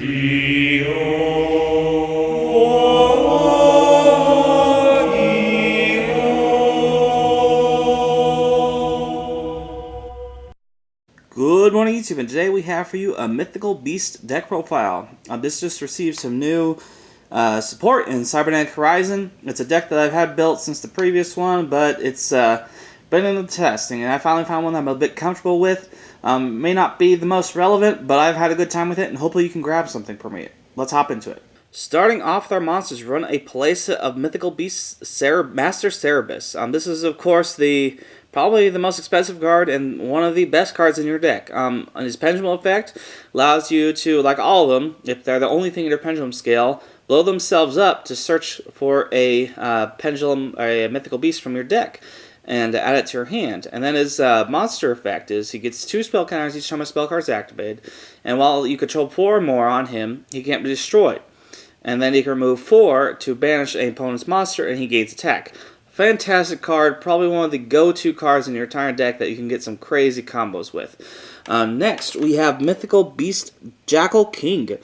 Good morning, YouTube, and today we have for you a Mythical Beast deck profile. This just received some new support in Cybernetic Horizon. It's a deck that I've had built since the previous one, but it's been in the testing, and I finally found one that I'm a bit comfortable with. May not be the most relevant, but I've had a good time with it, and hopefully you can grab something from it. Let's hop into it. Starting off with our monsters, we run a playset of Mythical Beast Master Cerebus. This is, of course, probably the most expensive card and one of the best cards in your deck. His pendulum effect allows you to, like all of them, if they're the only thing in your pendulum scale, blow themselves up to search for a a Mythical Beast from your deck and add it to your hand. And then his monster effect is he gets 2 spell counters each time a spell card is activated, and while you control 4 or more on him, he can't be destroyed. And then he can remove 4 to banish an opponent's monster, and he gains attack. Fantastic card, probably one of the go-to cards in your entire deck that you can get some crazy combos with. Next, we have Mythical Beast Jackal King.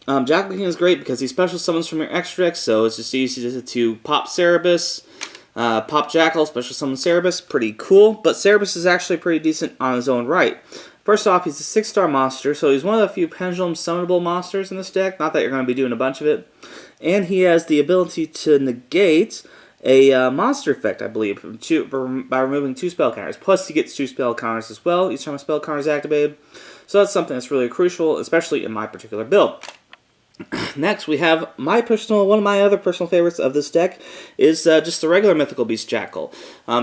Jackal King is great because he special summons from your extra deck, so it's just easy to pop Cerebus, pop Jackal, special summon Cerebus, pretty cool. But Cerebus is actually pretty decent on his own right. First off, he's a 6-star monster, so he's one of the few pendulum summonable monsters in this deck. Not that you're going to be doing a bunch of it. And he has the ability to negate a monster effect, I believe, by removing 2 spell counters. Plus, he gets 2 spell counters as well each time a spell counter is activated. So that's something that's really crucial, especially in my particular build. Next, we have one of my other personal favorites of this deck is just the regular Mythical Beast Jackal.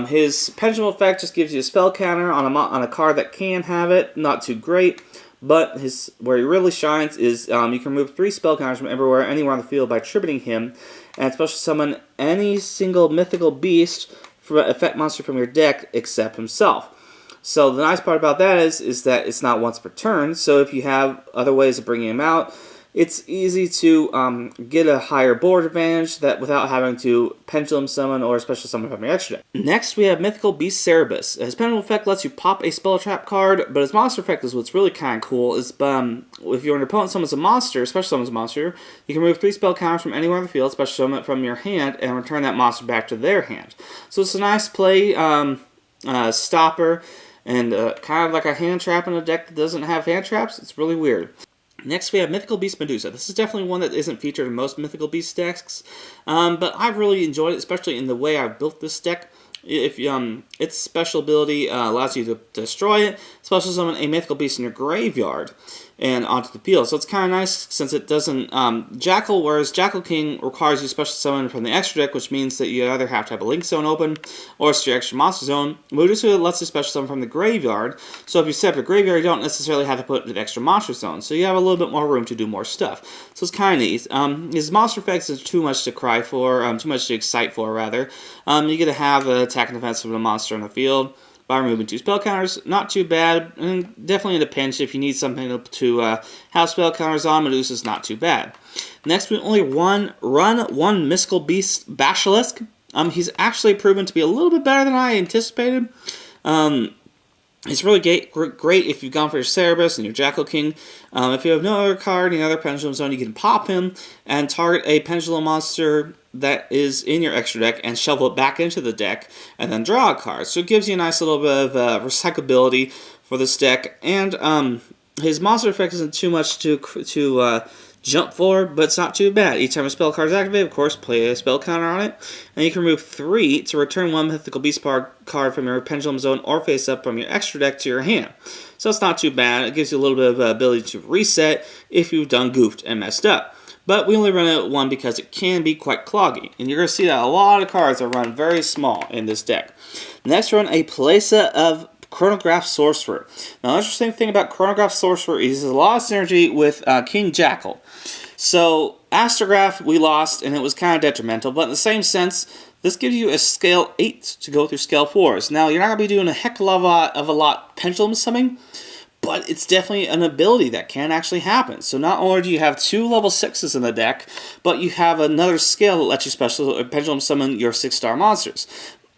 His pendulum effect just gives you a spell counter on a card that can have it. Not too great, but where he really shines is you can remove 3 spell counters from anywhere on the field by tributing him, and special summon any single Mythical Beast for effect monster from your deck except himself. So the nice part about that is that it's not once per turn, so if you have other ways of bringing him out, it's easy to get a higher board advantage without having to pendulum summon or special summon from your extra deck. Next, we have Mythical Beast Cerebus. His pendulum effect lets you pop a spell trap card, but his monster effect is what's really kind of cool. Is if your opponent summons a monster, special summons a monster, you can remove 3 spell counters from anywhere on the field, special summon it from your hand, and return that monster back to their hand. So it's a nice play stopper, and kind of like a hand trap in a deck that doesn't have hand traps. It's really weird. Next, we have Mythical Beast Medusa. This is definitely one that isn't featured in most Mythical Beast decks, but I've really enjoyed it, especially in the way I've built this deck. If its special ability allows you to destroy it, special summon a Mythical Beast in your graveyard and onto the field. So it's kind of nice since it doesn't whereas Jackal King requires you special summon from the extra deck, which means that you either have to have a link zone open or it's your extra monster zone. Medusa lets you special summon from the graveyard, so if you set up your graveyard, you don't necessarily have to put an extra monster zone, so you have a little bit more room to do more stuff. So it's kind of neat. His monster effects is too much to cry for, too much to excite for rather. You get to have the attack and defense of a monster on the field by removing 2 spell counters. Not too bad, and definitely in a pinch if you need something to have spell counters on. Medusa's not too bad. Next, we only run one Mystical Beast Basilisk. He's actually proven to be a little bit better than I anticipated. It's really great if you've gone for your Cerebus and your Jackal King. If you have no other card in the other Pendulum Zone, you can pop him and target a Pendulum monster that is in your extra deck and shovel it back into the deck and then draw a card. So it gives you a nice little bit of recyclability for this deck. And his monster effect isn't too much to jump for, but it's not too bad. Each time a spell card is activated, of course, play a spell counter on it. And you can remove 3 to return 1 Mythical Beast card from your Pendulum Zone or face up from your extra deck to your hand. So it's not too bad. It gives you a little bit of ability to reset if you've done goofed and messed up. But we only run it at 1 because it can be quite cloggy. And you're going to see that a lot of cards are run very small in this deck. Next, run a playset of Chronograph Sorcerer. Now, the interesting thing about Chronograph Sorcerer is there's a lot of synergy with King Jackal. So, Astrograph we lost, and it was kind of detrimental. But in the same sense, this gives you a scale 8 to go through scale 4s. Now, you're not going to be doing a heck of a lot pendulum summoning, but it's definitely an ability that can actually happen. So not only do you have 2 level 6s in the deck, but you have another scale that lets you special pendulum summon your 6-star monsters.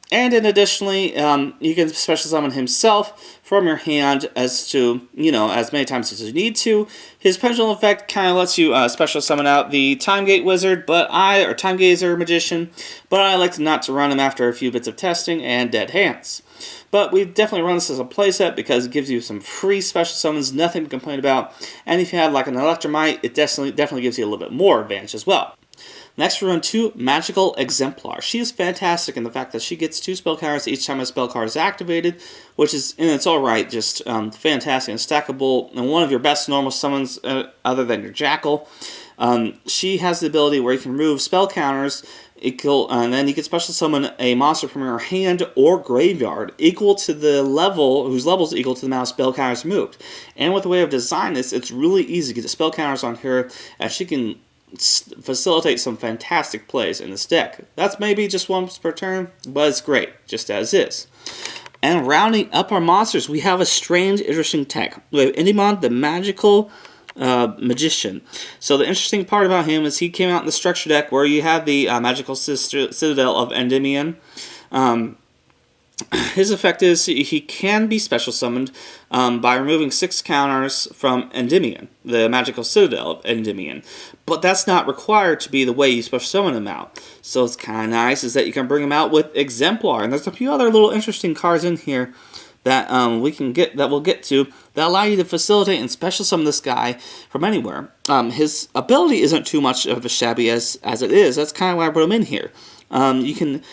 And then additionally, you can special summon himself from your hand as many times as you need to. His pendulum effect kind of lets you special summon out the Time Gate Wizard, or Time Gazer Magician, but I like not to run him after a few bits of testing and dead hands. But we definitely run this as a playset because it gives you some free special summons, nothing to complain about. And if you have like an Electromite, it definitely gives you a little bit more advantage as well. Next, we run 2 Mythical Exemplar. She is fantastic in the fact that she gets 2 spell counters each time a spell card is activated, which is, in its own right, just fantastic and stackable, and one of your best normal summons other than your Jackal. She has the ability where you can remove spell counters, and then you can special summon a monster from your hand or graveyard equal to the level, whose level is equal to the amount of spell counters removed. And with the way I've designed this, it's really easy to get the spell counters on her, as she can facilitate some fantastic plays in this deck. That's maybe just once per turn, but it's great, just as is. And rounding up our monsters, we have a strange, interesting tech. We have Indimon, the Magical Magician. So the interesting part about him is he came out in the structure deck where you have the Magical Citadel of Endymion. His effect is he can be special summoned by removing 6 counters from Endymion, the Magical Citadel of Endymion. But that's not required to be the way you special summon him out. So it's kind of nice is that you can bring him out with Exemplar. And there's a few other little interesting cards in here that we'll get to that allow you to facilitate and special summon this guy from anywhere. His ability isn't too much of a shabby as it is. That's kind of why I put him in here. You can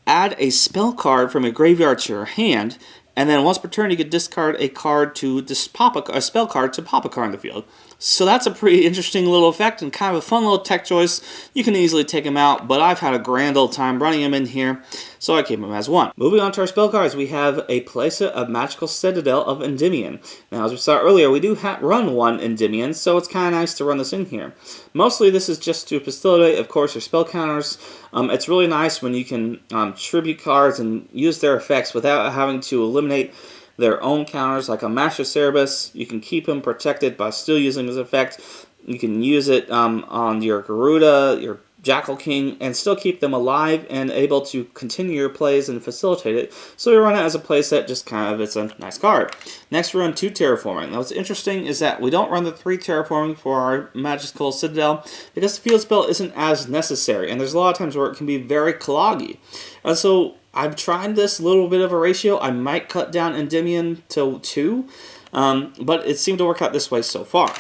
add a spell card from a graveyard to your hand, and then once per turn you can discard a card to a spell card to pop a card in the field. So that's a pretty interesting little effect and kind of a fun little tech choice. You can easily take him out, but I've had a grand old time running him in here, so I keep him as 1. Moving on to our spell cards, we have a playset of Magical Citadel of Endymion. Now, as we saw earlier, we do run 1 Endymion, so it's kind of nice to run this in here. Mostly this is just to facilitate, of course, your spell counters. It's really nice when you can tribute cards and use their effects without having to eliminate their own counters, like a Master Cerebus. You can keep him protected by still using his effect. You can use it on your Garuda, your Jackal King, and still keep them alive and able to continue your plays and facilitate it. So we run it as a playset, just kind of, it's a nice card. Next we run 2 Terraforming. Now what's interesting is that we don't run the 3 Terraforming for our Magical Citadel because the field spell isn't as necessary, and there's a lot of times where it can be very cloggy. And so I've tried this little bit of a ratio. I might cut down Endymion to 2, but it seemed to work out this way so far.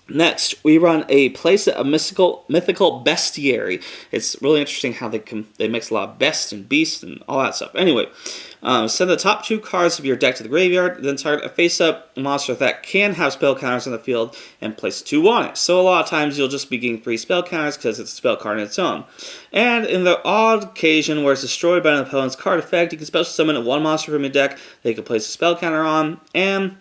Next, we run a playset of Mythical Bestiary. It's really interesting how they mix a lot of best and beast and all that stuff. Anyway, send the top 2 cards of your deck to the graveyard, then target a face-up monster that can have spell counters on the field and place 2 on it. So a lot of times you'll just be getting 3 spell counters because it's a spell card in its own. And in the odd occasion where it's destroyed by an opponent's card effect, you can special summon 1 monster from your deck that you can place a spell counter on and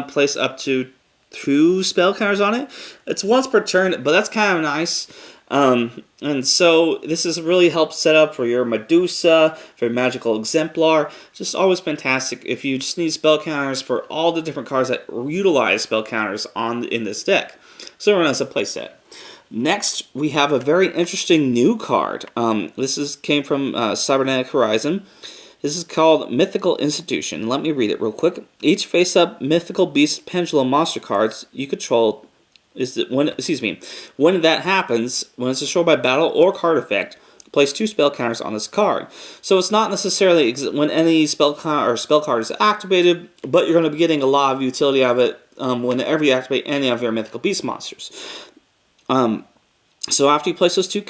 place up to 2 spell counters on it. It's once per turn, but that's kind of nice. And so this has really helped set up for your Medusa, for your Magical Exemplar. Just always fantastic if you just need spell counters for all the different cards that utilize spell counters in this deck. So run as a playset. Next, we have a very interesting new card. This came from Cybernetic Horizon. This is called Mythical Institution. Let me read it real quick. Each face-up Mythical Beast Pendulum monster cards you control when that happens, when it's destroyed by battle or card effect, place 2 spell counters on this card. So it's not necessarily when any spell card is activated, but you're going to be getting a lot of utility out of it whenever you activate any of your Mythical Beast monsters. So after you place those 2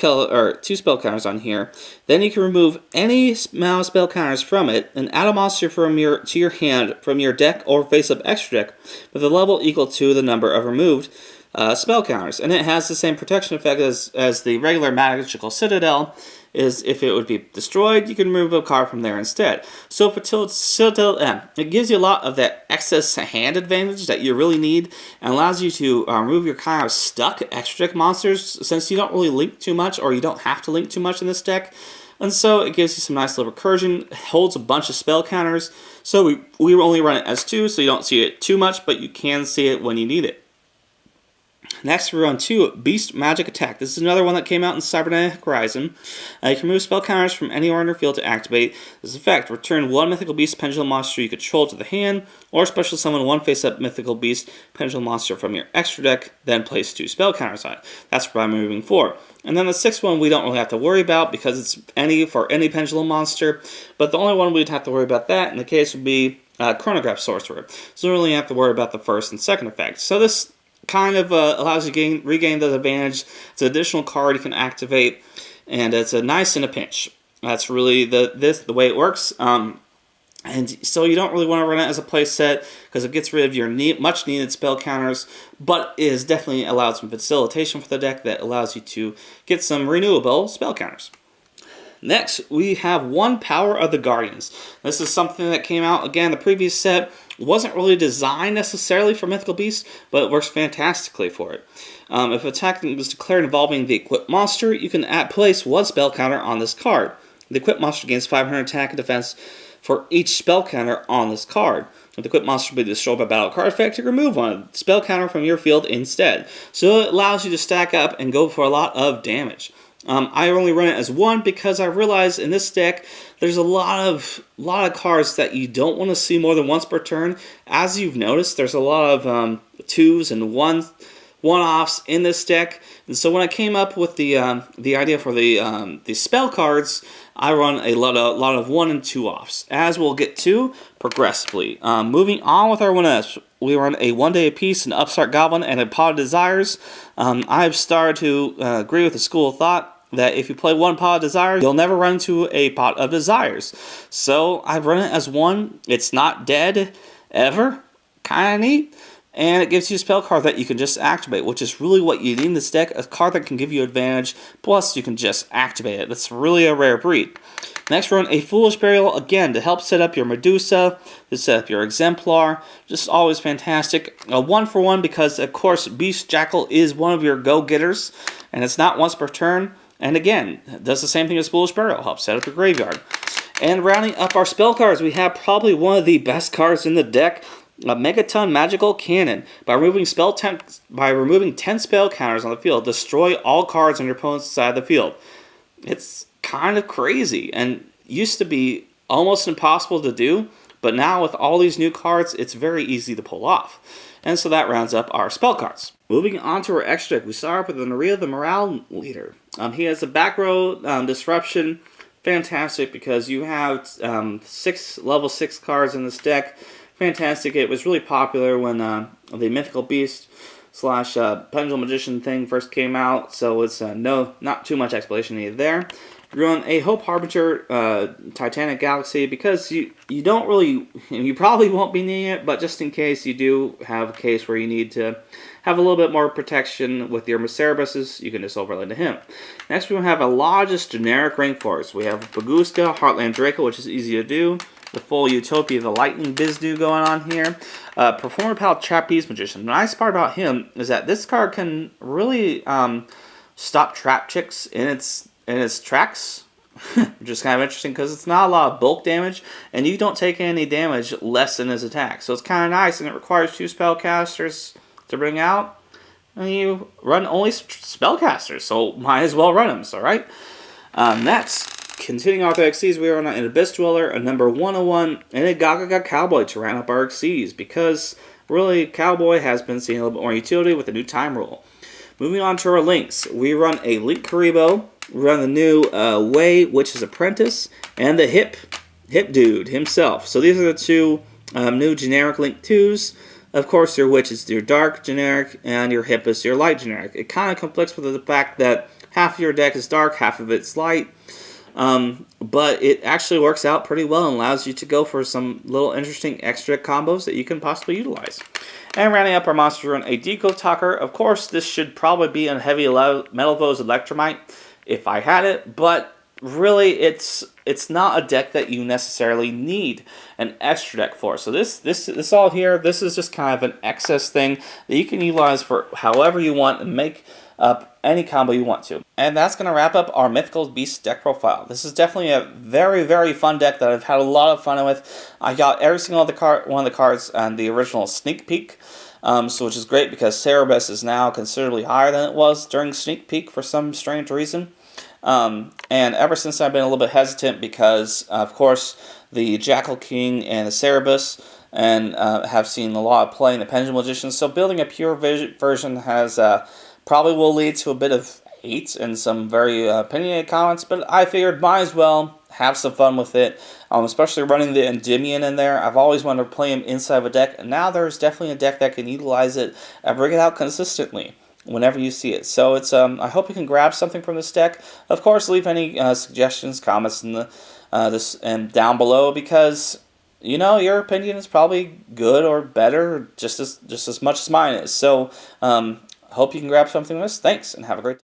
spell counters on here, then you can remove any amount of spell counters from it and add a monster to your hand from your deck or face-up extra deck with a level equal to the number of removed spell counters. And it has the same protection effect as the regular Magical Citadel. Is if it would be destroyed, you can remove a card from there instead. So it gives you a lot of that excess hand advantage that you really need, and allows you to remove your kind of stuck extra deck monsters since you don't really link too much, or you don't have to link too much in this deck. And so it gives you some nice little recursion, holds a bunch of spell counters. So we only run it as 2, so you don't see it too much, but you can see it when you need it. Next, we run 2 Beast Magic Attack. This is another one that came out in Cybernetic Horizon. You can remove spell counters from anywhere in your field to activate this effect. Return 1 Mythical Beast Pendulum monster you control to the hand, or special summon 1 face-up Mythical Beast Pendulum monster from your extra deck, then place 2 spell counters on it. That's what I'm removing 4. And then the 6th one we don't really have to worry about because it's for any Pendulum monster, but the only one we'd have to worry about that in the case would be Chronograph Sorcerer. So we don't really have to worry about the 1st and 2nd effect. So this kind of allows you to regain the advantage. It's an additional card you can activate, and it's a nice in a pinch. That's really the way it works. And so you don't really want to run it as a play set because it gets rid of your much needed spell counters, but it has definitely allowed some facilitation for the deck that allows you to get some renewable spell counters. Next, we have 1 Power of the Guardians. This is something that came out, again, the previous set. Wasn't really designed necessarily for Mythical Beast, but it works fantastically for it. If attack was declared involving the equipped monster, you can place 1 spell counter on this card. The equipped monster gains 500 attack and defense for each spell counter on this card. If the equipped monster will be destroyed by battle card effect, you remove 1 spell counter from your field instead. So it allows you to stack up and go for a lot of damage. I only run it as 1 because I realize in this deck there's a lot of cards that you don't want to see more than once per turn. As you've noticed, there's a lot of 2s and one-offs in this deck, and so when I came up with the idea for the spell cards, I run a lot of 1 and 2 offs, as we'll get to progressively. Moving on with our 1S, we run a 1 Day Apiece, an Upstart Goblin, and a Pot of Desires. I've started to agree with the school of thought that if you play 1 Pot of Desires, you'll never run into a Pot of Desires. So I've run it as 1. It's not dead ever. Kind of neat. And it gives you a spell card that you can just activate, which is really what you need in this deck. A card that can give you advantage, plus you can just activate it. That's really a rare breed. Next, we run a Foolish Burial, again, to help set up your Medusa, to set up your Exemplar. Just always fantastic. A 1-for-1 because, of course, Beast Jackal is one of your go-getters, and it's not once per turn. And again, it does the same thing as Foolish Burial, helps set up your graveyard. And rounding up our spell cards, we have probably one of the best cards in the deck, a Megaton Magical Cannon. By removing 10 spell counters on the field, destroy all cards on your opponent's side of the field. It's kind of crazy and used to be almost impossible to do, but now with all these new cards, it's very easy to pull off. And so that rounds up our spell cards. Moving on to our extra deck, we start with the Naria the Morale Leader. He has a back row Disruption. Fantastic because you have 6 level 6 cards in this deck. Fantastic. It was really popular when the Mythical Beast / Pendulum Magician thing first came out, so it's not too much explanation needed there. You run a Hope Harbinger Titanic Galaxy because you don't really, you probably won't be needing it, but just in case you do have a case where you need to have a little bit more protection with your Cerebuses, you can just overlay to him. Next, we have a Logis generic Rainforest. We have Baguska, Heartland Draco, which is easy to do. The full Utopia, the Lightning Bizdu going on here. Performer Pal Trapeze Magician. The nice part about him is that this card can really stop trap chicks in its tracks, which is kind of interesting because it's not a lot of bulk damage, and you don't take any damage less than his attack. So it's kind of nice, and it requires 2 spellcasters to bring out, and you run only spellcasters, so might as well run them, so right? Next, continuing our XCs, we are on an Abyss Dweller, a number 101, and a Gaga Cowboy to round up our XCs, because really, Cowboy has been seeing a little bit more utility with the new time rule. Moving on to our links, we run a Link Karibo, we run the new Way Witch's Apprentice, and the Hip Dude himself. So these are the 2 new generic Link 2s. Of course, your Witch is your dark generic, and your Hip is your light generic. It kind of conflicts with the fact that half of your deck is dark, half of it's light. But it actually works out pretty well and allows you to go for some little interesting extra combos that you can possibly utilize. And rounding up our monster run, a Deco Talker. Of course, this should probably be a heavy Metalvose Electromite if I had it, but really it's not a deck that you necessarily need an extra deck for. So this all here, this is just kind of an excess thing that you can utilize for however you want and make up any combo you want to. And that's going to wrap up our Mythical Beast deck profile. This is definitely a very, very fun deck that I've had a lot of fun with. I got every single one of the cards on the original sneak peek. which is great because Cerebus is now considerably higher than it was during Sneak Peek for some strange reason. And ever since I've been a little bit hesitant because, of course, the Jackal King and the Cerebus, and have seen a lot of play in the Pendulum Magician. So building a pure version has probably will lead to a bit of hate and some very opinionated comments, but I figured might as well have some fun with it, especially running the Endymion in there. I've always wanted to play him inside of a deck, and now there's definitely a deck that can utilize it and bring it out consistently whenever you see it. So it's I hope you can grab something from this deck. Of course, leave any suggestions, comments in the this and down below, because you know your opinion is probably good or better, just as much as mine is. So hope you can grab something from this. Thanks, and have a great day.